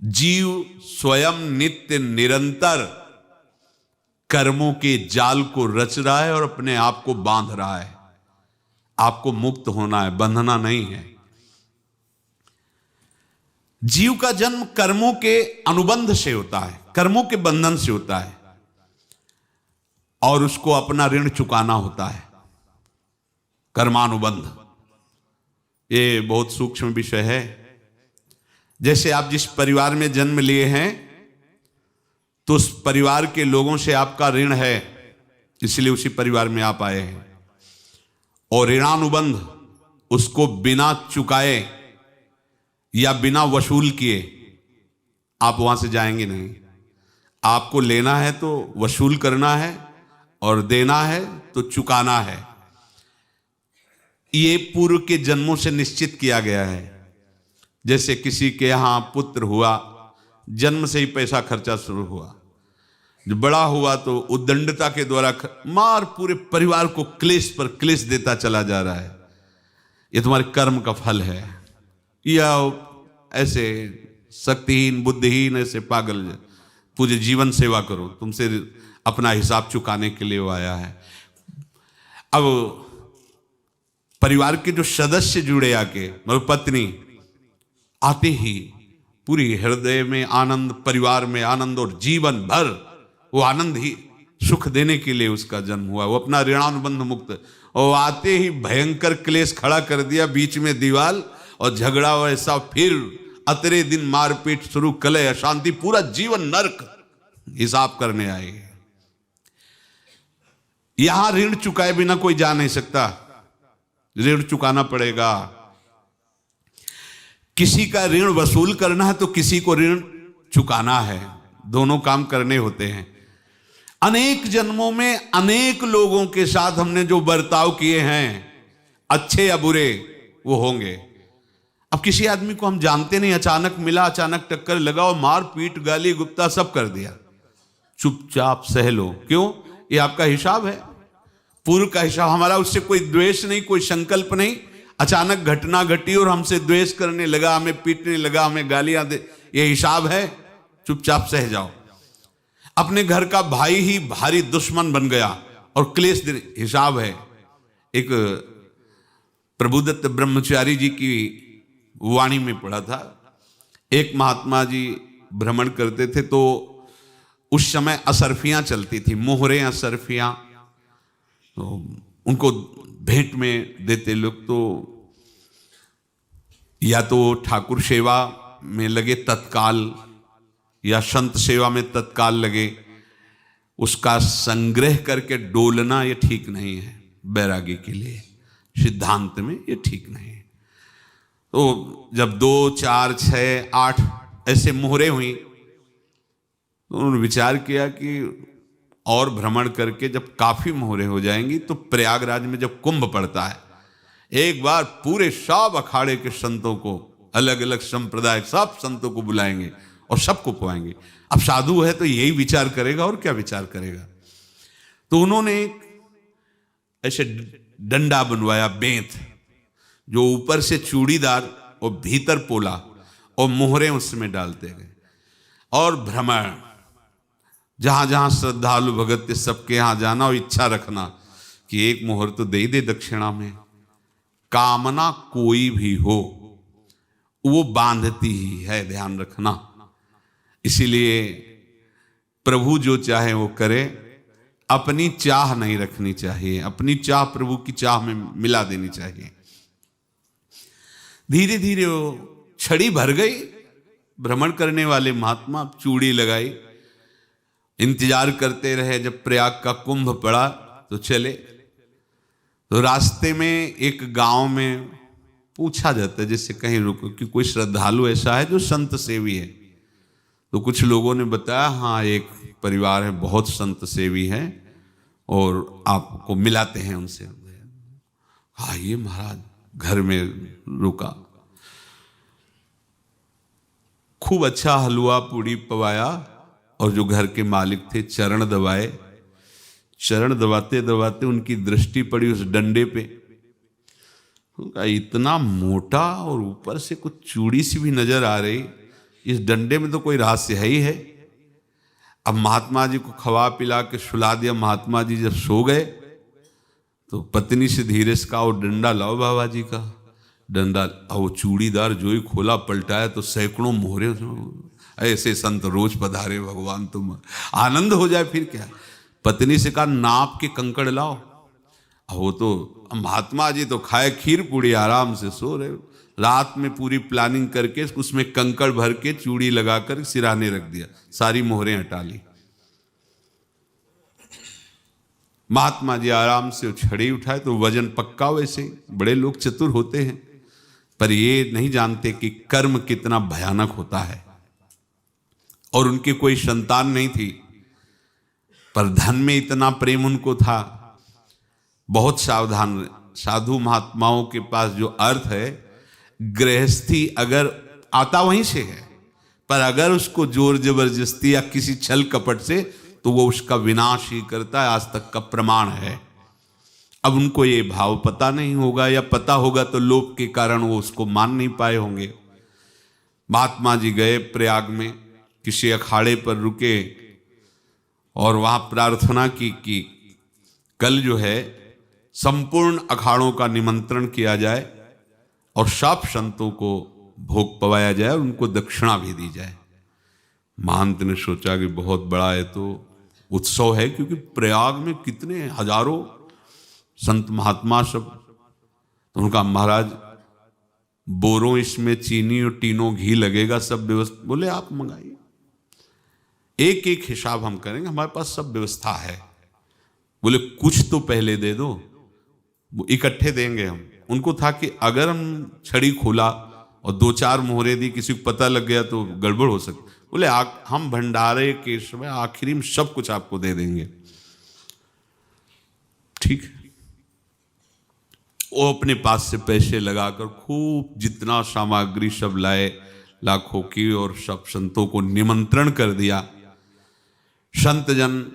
जीव स्वयं नित्य निरंतर कर्मों के जाल को रच रहा है और अपने आप को बांध रहा है। आपको मुक्त होना है, बंधना नहीं है। जीव का जन्म कर्मों के अनुबंध से होता है, कर्मों के बंधन से होता है, और उसको अपना ऋण चुकाना होता है। कर्मानुबंध ये बहुत सूक्ष्म विषय है। जैसे आप जिस परिवार में जन्म लिए हैं तो उस परिवार के लोगों से आपका ऋण है, इसलिए उसी परिवार में आप आए हैं। और ऋणानुबंध उसको बिना चुकाए या बिना वसूल किए आप वहां से जाएंगे नहीं। आपको लेना है तो वसूल करना है, और देना है तो चुकाना है। ये पूर्व के जन्मों से निश्चित किया गया है। जैसे किसी के यहां पुत्र हुआ, जन्म से ही पैसा खर्चा शुरू हुआ, जो बड़ा हुआ तो उद्दंडता के द्वारा मार पूरे परिवार को क्लेश पर क्लेश देता चला जा रहा है। ये तुम्हारे कर्म का फल है। या ऐसे शक्तिहीन बुद्धिहीन ऐसे पागल पूरे जीवन सेवा करो, तुमसे अपना हिसाब चुकाने के लिए वो आया है। अब परिवार के जो सदस्य जुड़े आके, मतलब पत्नी आते ही पूरी हृदय में आनंद, परिवार में आनंद, और जीवन भर वो आनंद ही सुख देने के लिए उसका जन्म हुआ। वो अपना ऋणानुबंध मुक्त, और आते ही भयंकर क्लेश खड़ा कर दिया, बीच में दीवाल और झगड़ा वैसा, फिर अतरे दिन मारपीट शुरू, कलह अशांति, पूरा जीवन नरक हिसाब करने आए। यहां ऋण चुकाए बिना कोई जा नहीं सकता, ऋण चुकाना पड़ेगा। किसी का ऋण वसूल करना है तो किसी को ऋण चुकाना है, दोनों काम करने होते हैं। अनेक जन्मों में अनेक लोगों के साथ हमने जो बर्ताव किए हैं, अच्छे या बुरे, वो होंगे। अब किसी आदमी को हम जानते नहीं, अचानक मिला, अचानक टक्कर लगा और मार पीट गाली गुप्ता सब कर दिया, चुपचाप सह लो। क्यों? ये आपका हिसाब है, पूर्व का हिसाब। हमारा उससे कोई द्वेष नहीं, कोई संकल्प नहीं। अचानक घटना घटी और हमसे द्वेष करने लगा, हमें पीटने लगा, हमें गालियां दे, ये हिसाब है, चुपचाप सह जाओ। अपने घर का भाई ही भारी दुश्मन बन गया और क्लेश हिसाब है। एक प्रभुदत्त ब्रह्मचारी जी की वाणी में पढ़ा था, एक महात्मा जी भ्रमण करते थे तो उस समय असरफियां चलती थी, मोहरे असरफियां, तो उनको भेंट में देते लोग। तो या तो ठाकुर सेवा में लगे तत्काल, या संत सेवा में तत्काल लगे, उसका संग्रह करके डोलना ये ठीक नहीं है बैरागी के लिए, सिद्धांत में ये ठीक नहीं है। तो जब 2, 4, 6, 8 ऐसे मोहरे हुई तो उन्होंने विचार किया कि और भ्रमण करके जब काफी मोहरे हो जाएंगी तो प्रयागराज में जब कुंभ पड़ता है, एक बार पूरे सब अखाड़े के संतों को, अलग अलग संप्रदाय सब संतों को बुलाएंगे और सबको पुआएंगे। अब साधु है तो यही विचार करेगा, और क्या विचार करेगा। तो उन्होंने एक ऐसे डंडा बनवाया, बेंत, जो ऊपर से चूड़ीदार और भीतर पोला, और मोहरे उसमें डालते गए। और भ्रमण, जहां जहां श्रद्धालु भगत थे सबके यहां जाना और इच्छा रखना कि एक मोहर तो दे दे दक्षिणा में। कामना कोई भी हो वो बांधती ही है, ध्यान रखना। इसीलिए प्रभु जो चाहे वो करे, अपनी चाह नहीं रखनी चाहिए, अपनी चाह प्रभु की चाह में मिला देनी चाहिए। धीरे धीरे वो छड़ी भर गई। भ्रमण करने वाले महात्मा चूड़ी लगाई, इंतजार करते रहे। जब प्रयाग का कुंभ पड़ा तो चले। तो रास्ते में एक गांव में पूछा जाता है, जैसे कहीं रुको कि कोई श्रद्धालु ऐसा है जो संत सेवी है। तो कुछ लोगों ने बताया, हाँ एक परिवार है बहुत संत सेवी है और आपको मिलाते हैं उनसे। हाँ ये महाराज घर में रुका, खूब अच्छा हलवा पूड़ी पवाया, और जो घर के मालिक थे चरण दबाए। चरण दबाते दबाते उनकी दृष्टि पड़ी उस डंडे पे। उनका इतना मोटा और ऊपर से कुछ चूड़ी सी भी नजर आ रही। इस डंडे में तो कोई रहस्य है ही है। अब महात्मा जी को खवा पिला के सुला दिया। महात्मा जी जब सो गए तो पत्नी से धीरे से कहा, वो डंडा लाओ बाबा जी का। डंडा, वो चूड़ीदार जो ही खोला पलटाया तो सैकड़ों मोहरे। ऐसे संत रोज पधारे भगवान, तुम आनंद हो जाए फिर क्या। पत्नी से कहा, नाप के कंकड़ लाओ। वो तो महात्मा जी तो खाए खीर पूड़ी, आराम से सो रहे। रात में पूरी प्लानिंग करके उसमें कंकड़ भर के चूड़ी लगाकर सिराने रख दिया, सारी मोहरें हटा ली। महात्मा जी आराम से छड़ी उठाए तो वजन पक्का। वैसे बड़े लोग चतुर होते हैं, पर ये नहीं जानते कि कर्म कितना भयानक होता है। और उनकी कोई संतान नहीं थी, पर धन में इतना प्रेम उनको था। बहुत सावधान। साधु महात्माओं के पास जो अर्थ है, गृहस्थी अगर आता वहीं से है, पर अगर उसको जोर जबरदस्ती या किसी छल कपट से, तो वो उसका विनाश ही करता है। आज तक का प्रमाण है। अब उनको ये भाव पता नहीं होगा, या पता होगा तो लोभ के कारण वो उसको मान नहीं पाए होंगे। महात्मा जी गए प्रयाग में, किसी अखाड़े पर रुके और वहां प्रार्थना की कि कल जो है संपूर्ण अखाड़ों का निमंत्रण किया जाए और सब संतों को भोग पवाया जाए और उनको दक्षिणा भी दी जाए। महंत ने सोचा कि बहुत बड़ा है तो उत्सव है, क्योंकि प्रयाग में कितने हजारों संत महात्मा सब। तो उनका, महाराज बोरों इसमें चीनी और टीनों घी लगेगा, सब व्यवस्था। बोले आप मंगाइए, एक एक हिसाब हम करेंगे, हमारे पास सब व्यवस्था है। बोले कुछ तो पहले दे दो, वो इकट्ठे देंगे हम। उनको था कि अगर हम छड़ी खोला और दो चार मोहरे दी, किसी को पता लग गया तो गड़बड़ हो सकती। बोले हम भंडारे के समय आखिरी में सब कुछ आपको दे देंगे। ठीक है। वो अपने पास से पैसे लगाकर खूब जितना सामग्री सब लाए, लाखों की, और सब संतों को निमंत्रण कर दिया। संत जन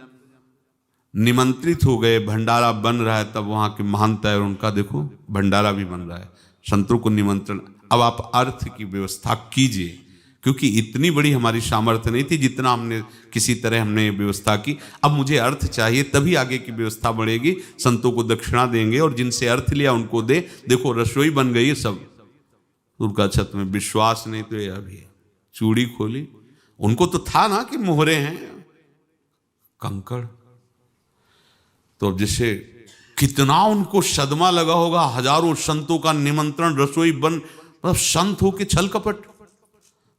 निमंत्रित हो गए, भंडारा बन रहा है। तब वहां के महंत है और उनका देखो भंडारा भी बन रहा है, संतों को निमंत्रण। अब आप अर्थ की व्यवस्था कीजिए, क्योंकि इतनी बड़ी हमारी सामर्थ्य नहीं थी जितना हमने किसी तरह हमने व्यवस्था की। अब मुझे अर्थ चाहिए, तभी आगे की व्यवस्था बढ़ेगी। संतों को दक्षिणा देंगे और जिनसे अर्थ लिया उनको दे। देखो रसोई बन गई है सब। उनका छत में विश्वास नहीं तो ये अभी चूड़ी खोली। उनको तो था ना कि मोहरे हैं, कंकड़। तो जैसे कितना उनको सदमा लगा होगा। हजारों संतों का निमंत्रण, रसोई बन, मतलब संत हो के छल कपट।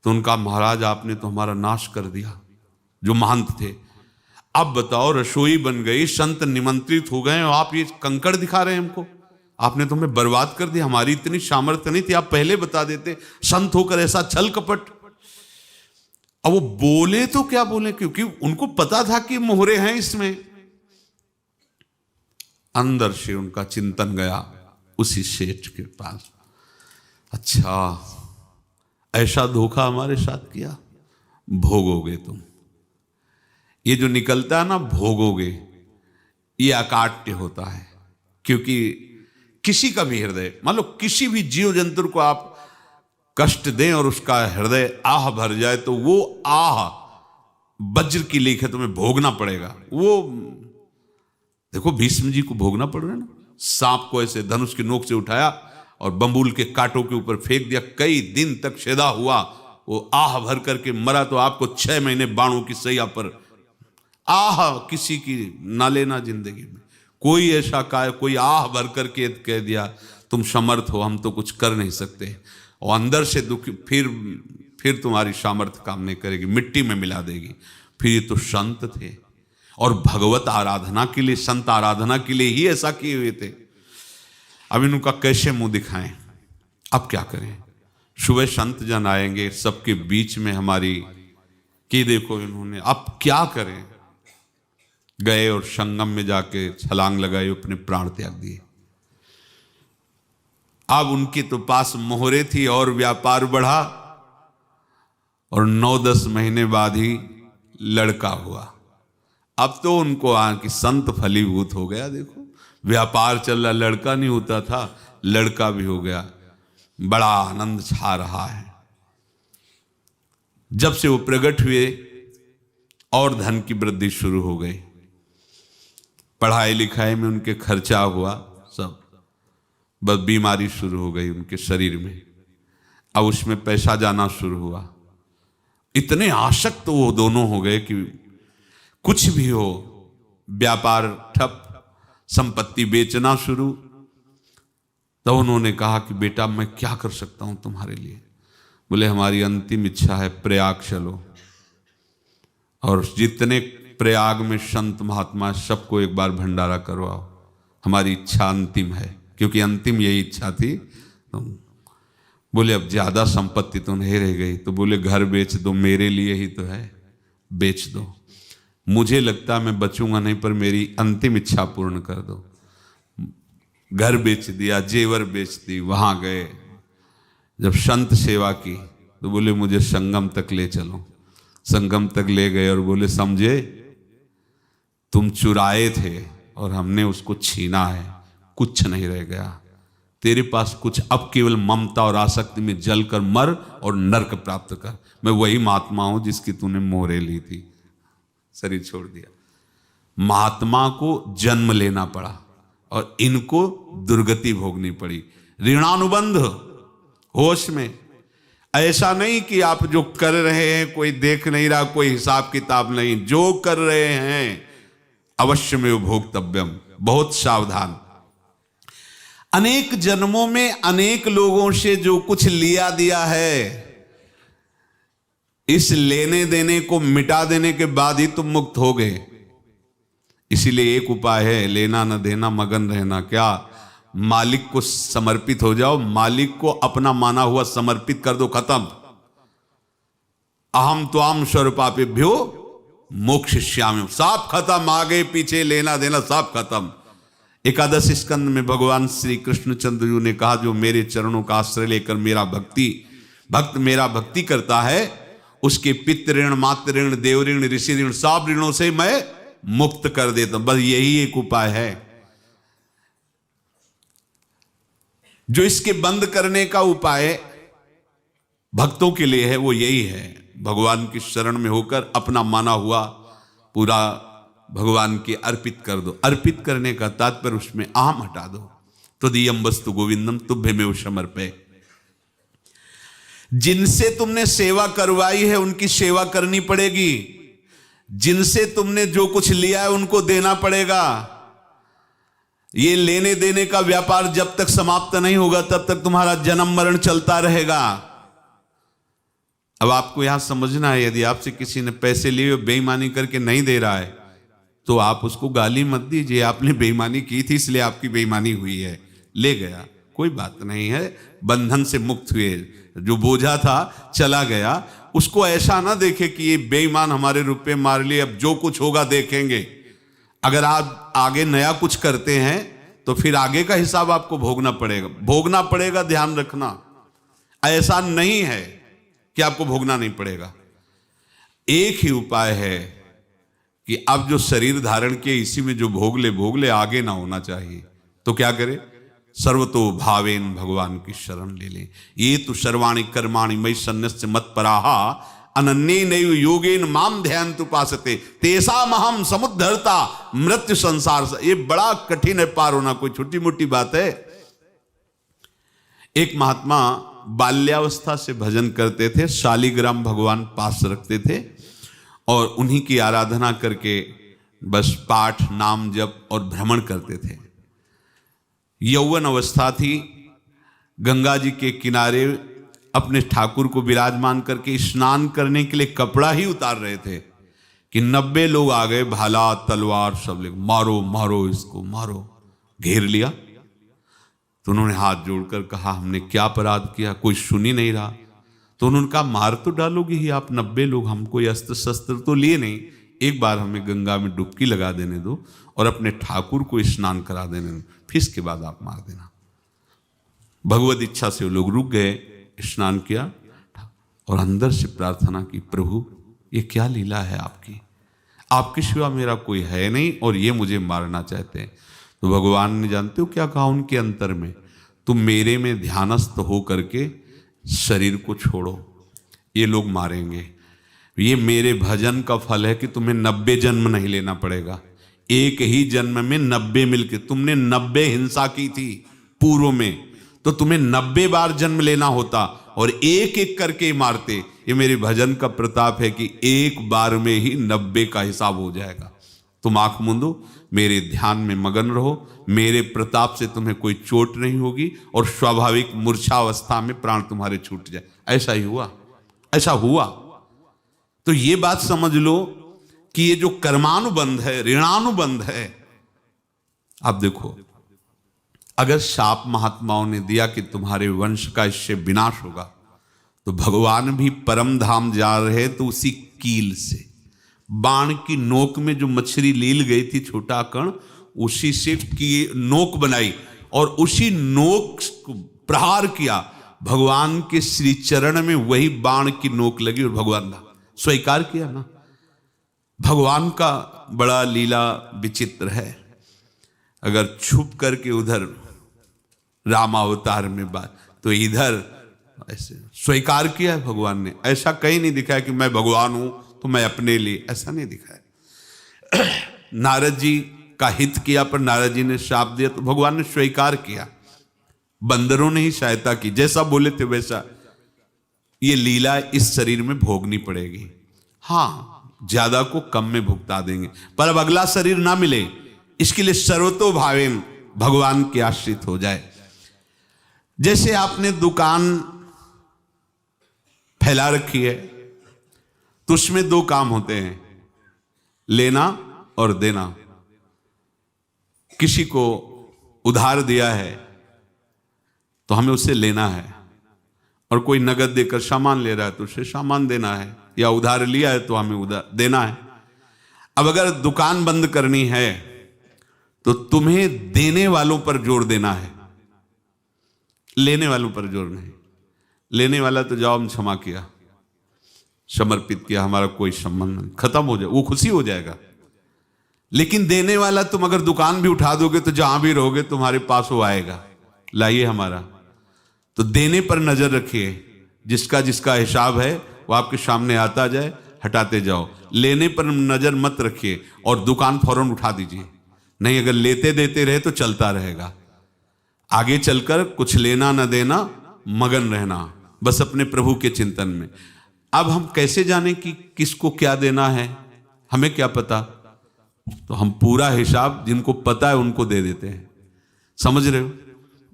तो उनका, महाराज आपने तो हमारा नाश कर दिया, जो महंत थे। अब बताओ रसोई बन गई, संत निमंत्रित हो गए और आप ये कंकड़ दिखा रहे हैं हमको। आपने तो हमें बर्बाद कर दिया। हमारी इतनी सामर्थ्य नहीं थी, आप पहले बता देते। संत होकर ऐसा छल कपट। अब वो बोले तो क्या बोले, क्योंकि उनको पता था कि मोहरे हैं इसमें। अंदर से उनका चिंतन गया उसी सेठ के पास, अच्छा ऐसा धोखा हमारे साथ किया, भोगोगे तुम। ये जो निकलता है ना भोगोगे, ये अकाट्य होता है। क्योंकि किसी का भी हृदय, मान लो किसी भी जीव जंतु को आप कष्ट दें और उसका हृदय आह भर जाए, तो वो आह वज्र की लेख है, तुम्हें भोगना पड़ेगा। वो देखो भीष्म जी को भोगना पड़ रहा है ना। सांप को ऐसे धनुष की नोक से उठाया और बंबूल के कांटों के ऊपर फेंक दिया, कई दिन तक शेदा हुआ, वो आह भर करके मरा। तो आपको 6 महीने बाणों की सैया पर आह किसी की ना लेना जिंदगी में। कोई ऐसा कोई आह भर करके कह दिया तुम समर्थ हो, हम तो कुछ कर नहीं सकते, और अंदर से दुखी, फिर तुम्हारी सामर्थ्य काम नहीं करेगी, मिट्टी में मिला देगी। फिर ये तो संत थे और भगवत आराधना के लिए, संत आराधना के लिए ही ऐसा किए हुए थे। अब इनका कैसे मुंह दिखाएं, अब क्या करें। सुबह संत जन आएंगे, सबके बीच में हमारी कि देखो इन्होंने, अब क्या करें। गए और संगम में जाके छलांग लगाई, अपने प्राण त्याग दिए। अब उनके तो पास मोहरे थी और व्यापार बढ़ा, और 9-10 महीने बाद ही लड़का हुआ। अब तो उनको कि संत फलीभूत हो गया। देखो व्यापार चल रहा, लड़का नहीं होता था, लड़का भी हो गया, बड़ा आनंद छा रहा है। जब से वो प्रकट हुए और धन की वृद्धि शुरू हो गई, पढ़ाई लिखाई में उनके खर्चा हुआ सब, बस बीमारी शुरू हो गई उनके शरीर में, अब उसमें पैसा जाना शुरू हुआ। इतने आसक्त तो वो दोनों हो गए कि कुछ भी हो, व्यापार ठप, संपत्ति बेचना शुरू। तो उन्होंने कहा कि बेटा मैं क्या कर सकता हूं तुम्हारे लिए? बोले हमारी अंतिम इच्छा है प्रयाग चलो, और जितने प्रयाग में संत महात्मा सबको एक बार भंडारा करवाओ, हमारी इच्छा अंतिम है, क्योंकि अंतिम यही इच्छा थी। तो बोले अब ज्यादा संपत्ति तो नहीं रह गई, तो बोले घर बेच दो, मेरे लिए ही तो है, बेच दो। मुझे लगता मैं बचूंगा नहीं, पर मेरी अंतिम इच्छा पूर्ण कर दो। घर बेच दिया, जेवर बेच दी। वहां गए, जब संत सेवा की तो बोले मुझे संगम तक ले चलो। संगम तक ले गए और बोले समझे तुम चुराए थे और हमने उसको छीना है, कुछ नहीं रह गया तेरे पास कुछ, अब केवल ममता और आसक्ति में जलकर मर और नरक प्राप्त कर। मैं वही महात्मा हूं जिसकी तूने मोहरे ली थी, शरीर छोड़ दिया। महात्मा को जन्म लेना पड़ा और इनको दुर्गति भोगनी पड़ी। ऋणानुबंध, होश में। ऐसा नहीं कि आप जो कर रहे हैं कोई देख नहीं रहा, कोई हिसाब किताब नहीं, जो कर रहे हैं अवश्य में भोक्तव्यम, बहुत सावधान। अनेक जन्मों में अनेक लोगों से जो कुछ लिया दिया है, इस लेने देने को मिटा देने के बाद ही तुम मुक्त हो गए। इसीलिए एक उपाय है, लेना न देना मगन रहना। क्या? मालिक को समर्पित हो जाओ, मालिक को अपना माना हुआ समर्पित कर दो, खत्म। अहम त्वाम स्वरूपापेभ्यो मोक्षयिष्यामि, सब खत्म। आगे पीछे लेना देना सब खत्म। एकादश स्कंद में भगवान श्री कृष्णचंद्र जी ने कहा जो मेरे चरणों का आश्रय लेकर भक्त मेरा भक्ति करता है, उसके पितृ ऋण, मातृ ऋण, देव ऋण, ऋषि ऋण, सब ऋणों से मैं मुक्त कर देता हूं। बस यही एक उपाय है जो इसके बंद करने का उपाय भक्तों के लिए है, वो यही है, भगवान की शरण में होकर अपना माना हुआ पूरा भगवान के अर्पित कर दो। अर्पित करने का तात्पर्य उसमें अहम हटा दो। तो दियम वस्तु गोविंदम तुभ्यमेव समर्पये। जिनसे तुमने सेवा करवाई है उनकी सेवा करनी पड़ेगी, जिनसे तुमने जो कुछ लिया है उनको देना पड़ेगा। ये लेने देने का व्यापार जब तक समाप्त नहीं होगा तब तक तुम्हारा जन्म मरण चलता रहेगा। अब आपको यहां समझना है, यदि आपसे किसी ने पैसे लिए बेईमानी करके नहीं दे रहा है तो आप उसको गाली मत दीजिए, आपने बेईमानी की थी इसलिए आपकी बेईमानी हुई है, ले गया, कोई बात नहीं है, बंधन से मुक्त हुए, जो बोझा था चला गया। उसको ऐसा ना देखे कि ये बेईमान हमारे रुपए मार लिए, अब जो कुछ होगा देखेंगे। अगर आप आगे नया कुछ करते हैं तो फिर आगे का हिसाब आपको भोगना पड़ेगा, ध्यान रखना। ऐसा नहीं है कि आपको भोगना नहीं पड़ेगा। एक ही उपाय है कि अब जो शरीर धारण किए इसी में जो भोग ले, आगे ना होना चाहिए। तो क्या करे? सर्वतो भावेन भगवान की शरण ले लें। ये तो सर्वाणि कर्माणि मयि सन्न्यस्य मत्पराहा अनन्येनैव योगेन माम ध्यायन्तु उपासते तेषामहं समुद्धर्ता मृत्यु संसार से। ये बड़ा कठिन है पार होना, कोई छोटी मोटी बात है। एक महात्मा बाल्यावस्था से भजन करते थे, शालिग्राम भगवान पास रखते थे और उन्हीं की आराधना करके बस पाठ, नाम, जप और भ्रमण करते थे। यौवन अवस्था थी, गंगा जी के किनारे अपने ठाकुर को विराजमान करके स्नान करने के लिए कपड़ा ही उतार रहे थे कि 90 लोग आ गए, भाला तलवार सब ले, मारो मारो इसको मारो, घेर लिया। तो उन्होंने हाथ जोड़कर कहा हमने क्या अपराध किया? कोई सुन ही नहीं रहा। तो उन्होंने कहा मार तो डालोगे ही आप, 90 लोग, हम कोई अस्त्र शस्त्र तो लिए नहीं, एक बार हमें गंगा में डुबकी लगा देने दो और अपने ठाकुर को स्नान करा देने दो, फिर इसके बाद आप मार देना। भगवत इच्छा से वो लोग रुक गए, स्नान किया और अंदर से प्रार्थना की, प्रभु ये क्या लीला है आपकी, आपके सिवा मेरा कोई है नहीं और ये मुझे मारना चाहते हैं। तो भगवान ने जानते हो क्या कहा उनके अंतर में? तुम मेरे में ध्यानस्थ हो करके शरीर को छोड़ो, ये लोग मारेंगे। ये मेरे भजन का फल है कि तुम्हें 90 जन्म नहीं लेना पड़ेगा। एक ही जन्म में 90 मिलके, तुमने 90 हिंसा की थी पूर्व में, तो तुम्हें 90 बार जन्म लेना होता और एक एक करके मारते। ये मेरे भजन का प्रताप है कि एक बार में ही 90 का हिसाब हो जाएगा। तुम आंख मूंदो, मेरे ध्यान में मगन रहो, मेरे प्रताप से तुम्हें कोई चोट नहीं होगी और स्वाभाविक मूर्छावस्था में प्राण तुम्हारे छूट जाए। ऐसा ही हुआ, ऐसा हुआ। तो ये बात समझ लो कि ये जो कर्मानुबंध है, ऋणानुबंध है। आप देखो, अगर शाप महात्माओं ने दिया कि तुम्हारे वंश का इससे विनाश होगा, तो भगवान भी परम धाम जा रहे तो उसी कील से, बाण की नोक में जो मछली लील गई थी, छोटा कण, उसी से की नोक बनाई और उसी नोक को प्रहार किया। भगवान के श्री चरण में वही बाण की नोक लगी और भगवान ने स्वीकार किया ना। भगवान का बड़ा लीला विचित्र है। अगर छुप करके उधर रामावतार में बात, तो इधर ऐसे स्वीकार किया है भगवान ने। ऐसा कहीं नहीं दिखाया कि मैं भगवान हूं तो मैं अपने लिए, ऐसा नहीं दिखाया। नारद जी का हित किया पर नारद जी ने शाप दिया तो भगवान ने स्वीकार किया। बंदरों ने ही सहायता की, जैसा बोले थे वैसा। ये लीला इस शरीर में भोगनी पड़ेगी। हाँ, ज्यादा को कम में भुगता देंगे, पर अब अगला शरीर ना मिले, इसके लिए सर्वतो भावेन भगवान के आश्रित हो जाए। जैसे आपने दुकान फैला रखी है तो उसमें दो काम होते हैं, लेना और देना। किसी को उधार दिया है तो हमें उसे लेना है, और कोई नगद देकर सामान ले रहा है तो उसे सामान देना है, या उधार लिया है तो हमें उधार देना है। अब अगर दुकान बंद करनी है तो तुम्हें देने वालों पर जोर देना है, लेने वालों पर जोर नहीं। लेने वाला तो जाओ हम क्षमा किया, समर्पित किया, हमारा कोई संबंध नहीं, खत्म हो जाए, वो खुशी हो जाएगा। लेकिन देने वाला, तुम अगर दुकान भी उठा दोगे तो जहां भी रहोगे तुम्हारे पास वो आएगा, लाइए हमारा। तो देने पर नजर रखिए, जिसका जिसका हिसाब है वो आपके सामने आता जाए, हटाते जाओ। लेने पर नजर मत रखिए और दुकान फौरन उठा दीजिए, नहीं अगर लेते देते रहे तो चलता रहेगा। आगे चलकर कुछ लेना न देना, मगन रहना बस अपने प्रभु के चिंतन में। अब हम कैसे जाने कि किसको क्या देना है, हमें क्या पता? तो हम पूरा हिसाब जिनको पता है उनको दे देते हैं, समझ रहे हो?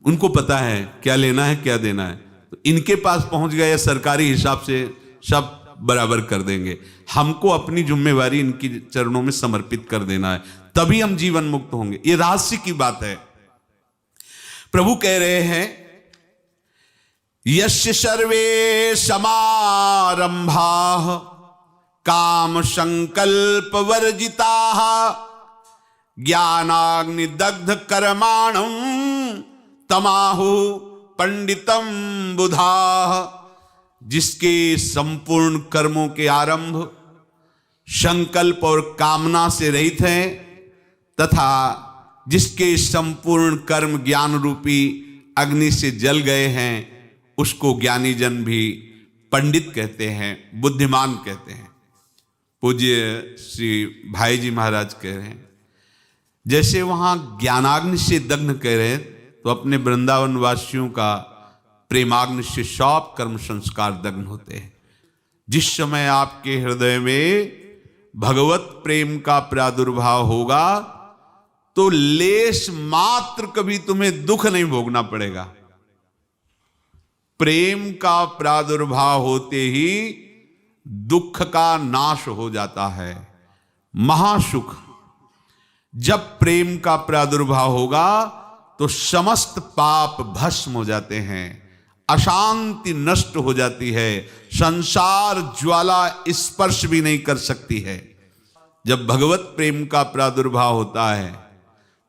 उनको पता है क्या लेना है क्या देना है, तो इनके पास पहुंच गए, सरकारी हिसाब से सब बराबर कर देंगे। हमको अपनी जिम्मेवारी इनकी चरणों में समर्पित कर देना है, तभी हम जीवन मुक्त होंगे। ये रहस्य की बात है। प्रभु कह रहे हैं, यस्य सर्वे समारंभाः काम संकल्प वर्जिताः ज्ञानाग्नि दग्ध कर्माणं तमाहु पंडितम बुधाः। जिसके संपूर्ण कर्मों के आरंभ संकल्प और कामना से रहित हैं, तथा जिसके संपूर्ण कर्म ज्ञान रूपी अग्नि से जल गए हैं, उसको ज्ञानी जन भी पंडित कहते हैं, बुद्धिमान कहते हैं। पूज्य श्री भाई जी महाराज कह रहे हैं, जैसे वहां ज्ञानाग्नि से दग्ध कह रहे हैं, तो अपने वृंदावन वासियों का प्रेमाग्नि से सब कर्म संस्कार दग्ध होते हैं। जिस समय आपके हृदय में भगवत प्रेम का प्रादुर्भाव होगा तो लेश मात्र कभी तुम्हें दुख नहीं भोगना पड़ेगा। प्रेम का प्रादुर्भाव होते ही दुख का नाश हो जाता है, महासुख। जब प्रेम का प्रादुर्भाव होगा तो समस्त पाप भस्म हो जाते हैं, अशांति नष्ट हो जाती है, संसार ज्वाला स्पर्श भी नहीं कर सकती है। जब भगवत प्रेम का प्रादुर्भाव होता है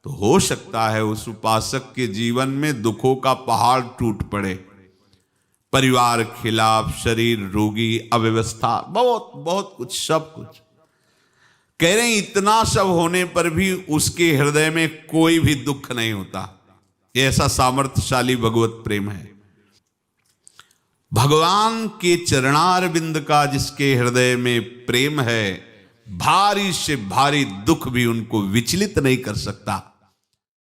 तो हो सकता है उस उपासक के जीवन में दुखों का पहाड़ टूट पड़े, परिवार खिलाफ, शरीर रोगी, अव्यवस्था, बहुत बहुत कुछ, सब कुछ। कह रहे हैं इतना सब होने पर भी उसके हृदय में कोई भी दुख नहीं होता। ऐसा सामर्थ्यशाली भगवत प्रेम है। भगवान के चरणार बिंद का जिसके हृदय में प्रेम है, भारी से भारी दुख भी उनको विचलित नहीं कर सकता।